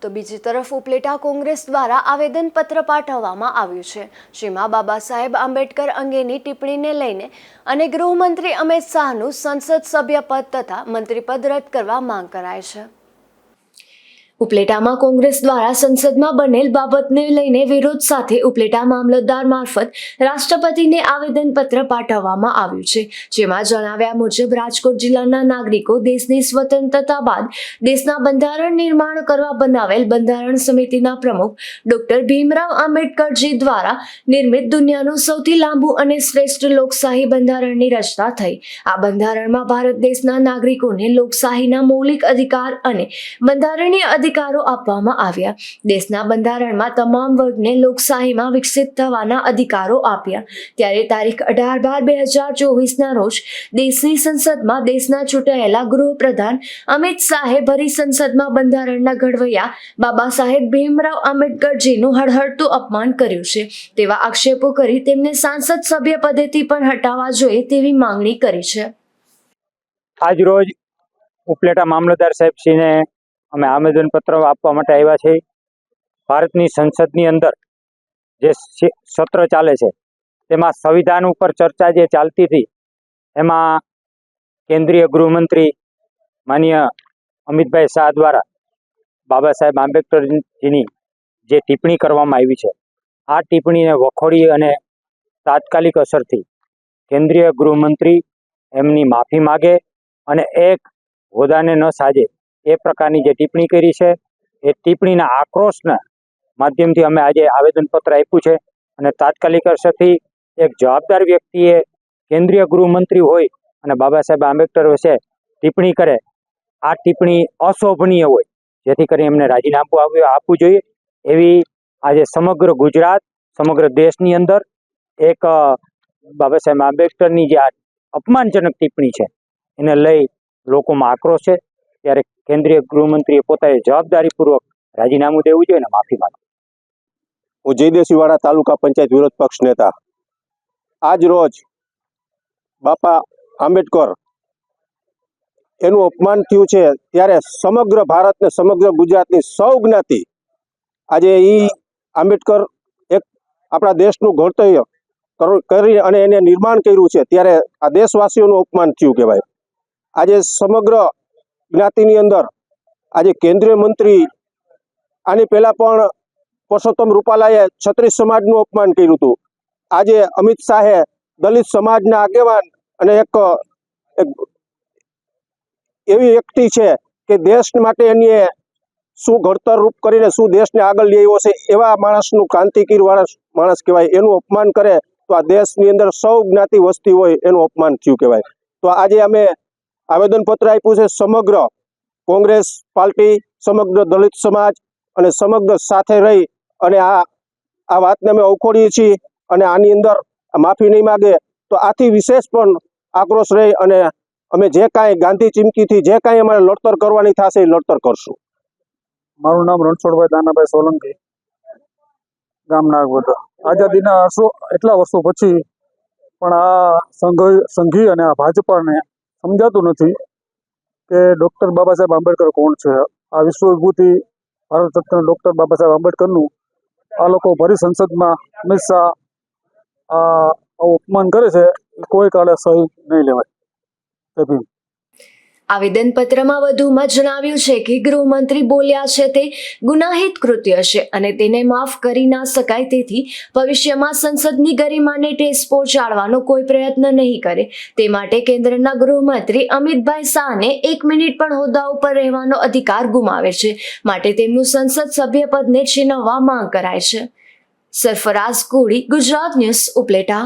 તો બીજી તરફ ઉપલેટા કોંગ્રેસ દ્વારા આવેદનપત્ર પાઠવવામાં આવ્યું છે, જેમાં બાબા સાહેબ આંબેડકર અંગેની ટિપ્પણીને લઈને અને ગૃહમંત્રી અમિત શાહનું સંસદ સભ્યપદ તથા મંત્રીપદ રદ કરવા માંગ કરાઈ છે। ઉપલેટામાં કોંગ્રેસ દ્વારા સંસદમાં બનેલ બાબતને લઈને વિરોધ સાથે ઉપલેટા મામલતદાર મારફત રાષ્ટ્રપતિને આવેદનપત્ર પાઠવવામાં આવ્યું છે, જેમાં જણાવ્યા મુજબ રાજકોટ જિલ્લાના નાગરિકો દેશની સ્વતંત્રતા બાદ દેશના બંધારણ નિર્માણ કરવા બનાવેલ બંધારણ સમિતિના પ્રમુખ ડોક્ટર ભીમરાવ આંબેડકરજી દ્વારા નિર્મિત દુનિયાનું સૌથી લાંબુ અને શ્રેષ્ઠ લોકશાહી બંધારણની રચના થઈ। આ બંધારણમાં ભારત દેશના નાગરિકોને લોકશાહીના મૌલિક અધિકાર અને બંધારણીય અધિકારો આપવામાં આવ્યા। દેશના બંધારણમાં તમામ વર્ગને લોકશાહીમાં વિકસિત થવાના અધિકારો આપ્યા। ત્યારે તારીખ 18/12/2024ના રોજ દેશની સંસદમાં દેશના ચૂંટાયેલા ગૃહપ્રધાન અમિત શાહે ભરી સંસદમાં બંધારણના ઘડવૈયા બાબા સાહેબ ભીમરાવ આંબેડકરજીનું હળહળતું અપમાન કર્યું છે તેવા આક્ષેપો કરી તેમને સાંસદ સભ્ય પદેથી પણ હટાવવા જોઈએ તેવી માંગણી કરી છે। આજ રોજ ઉપલેટા મામલતદાર સાહેબશ્રીને અમે આવેદનપત્ર આપવા માટે આવ્યા છીએ। ભારતની સંસદની અંદર જે સત્ર ચાલે છે તેમાં સંવિધાન ઉપર ચર્ચા જે ચાલતી હતી એમાં કેન્દ્રીય ગૃહમંત્રી માનનીય અમિતભાઈ શાહ દ્વારા બાબા સાહેબ આંબેડકરજીની જે ટિપ્પણી કરવામાં આવી છે આ ટિપ્પણીને વખોડી અને તાત્કાલિક અસરથી કેન્દ્રીય ગૃહમંત્રી એમની માફી માગે અને એક હોદ્દાને ન સાજે એ પ્રકારની જે ટિપ્પણી કરી છે એ ટિપ્પણીના આક્રોશના માધ્યમથી અમે આજે આવેદનપત્ર આપ્યું છે અને તાત્કાલિક અસરથી એક જવાબદાર વ્યક્તિએ કેન્દ્રીય ગૃહમંત્રી હોય અને બાબા સાહેબ આંબેડકર વિશે ટિપ્પણી કરે, આ ટિપ્પણી અશોભનીય હોય, જેથી કરી એમને રાજીનામું આપવું જોઈએ એવી આજે સમગ્ર ગુજરાત સમગ્ર દેશની અંદર એક બાબા સાહેબ આંબેડકરની જે આ અપમાનજનક ટિપ્પણી છે એને લઈ લોકોમાં આક્રોશ છે। ત્યારે કેન્દ્રીય ગૃહમંત્રીએ પોતાએ જવાબદારીપૂર્વક રાજીનામું દેવું જોઈએ અને માફી માંગવી। હું જયદેવસિંહવાડા તાલુકા પંચાયત વિરોધ પક્ષ નેતા। આજ રોજ બાપા આંબેડકર એનું અપમાન થયું છે ત્યારે સમગ્ર ભારત ને સમગ્ર ગુજરાતની સૌ જ્ઞાતિ આજે આંબેડકર એક આપણા દેશનું ઘડતર કરી અને એને નિર્માણ કર્યું છે ત્યારે આ દેશવાસીઓનું અપમાન થયું કહેવાય। આજે સમગ્ર જ્ઞાતિની અંદર આજે કેન્દ્રીય મંત્રી આની પહેલા પણ પરસોત્તમ રૂપાલાએ ક્ષત્રિય સમાજનું અપમાન કર્યું હતું। આજે અમિત શાહે દલિત સમાજના આગેવાન અને એક એવી વ્યક્તિ છે કે દેશ માટે એની શું ઘડતર રૂપ કરીને શું દેશને આગળ લઈ આવ્યો છે એવા માણસનું ક્રાંતિકીર માણસ કહેવાય, એનું અપમાન કરે તો આ દેશની અંદર સૌ જ્ઞાતિ વસ્તી હોય એનું અપમાન થયું કહેવાય। તો આજે અમે આવેદનપત્ર આપ્યું છે સમગ્ર કોંગ્રેસ પાર્ટી, સમગ્ર દલિત સમાજ અને સમગ્ર સાથે રહી અને આ વાતને અમે અવખોડીએ છીએ અને આની અંદર માફી નહીં માગે તો આથી વિશેષ પણ આક્રોશ રહી અને અમે જે કાંઈ ગાંધી ચીમકીથી જે કાંઈ અમારે લડતર કરવાની થશે એ લડતર કરશું। મારું નામ રણછોડભાઈ દાનાભાઈ સોલંકી, ગામ નાગવદર। આઝાદીના એટલા વર્ષો પછી પણ આ સંઘી અને આ ભાજપાને સમજાતું નથી કે ડૉક્ટર બાબા સાહેબ આંબેડકર કોણ છે। આ વિશ્વ વિભૂતિ ભારત રત્ન ડૉક્ટર બાબા સાહેબ આંબેડકરનું આ લોકો ભરી સંસદમાં અમિત શાહ આવું અપમાન કરે છે, કોઈ કાળે સહી નહીં લેવાય। જય ભીમ। આવેદનપત્રમાં વધુમાં જણાવ્યું છે કે ગૃહમંત્રી બોલ્યા છે તે ગુનાહિત કૃત્ય છે અને તેને માફ કરી ના શકાય, તેથી ભવિષ્યમાં સંસદની ગરિમાને ઠેસ પહોંચાડવાનો કોઈ પ્રયત્ન નહીં કરે। તે માટે કેન્દ્રના ગૃહમંત્રી અમિતભાઈ શાહને 1 મિનિટ પણ હોદ્દા ઉપર રહેવાનો અધિકાર ગુમાવે છે, માટે તેમનું સંસદ સભ્યપદને છીનવવા માંગ કરાય છે। સરફરાઝ કોડી, ગુજરાત ન્યૂઝ, ઉપલેટા।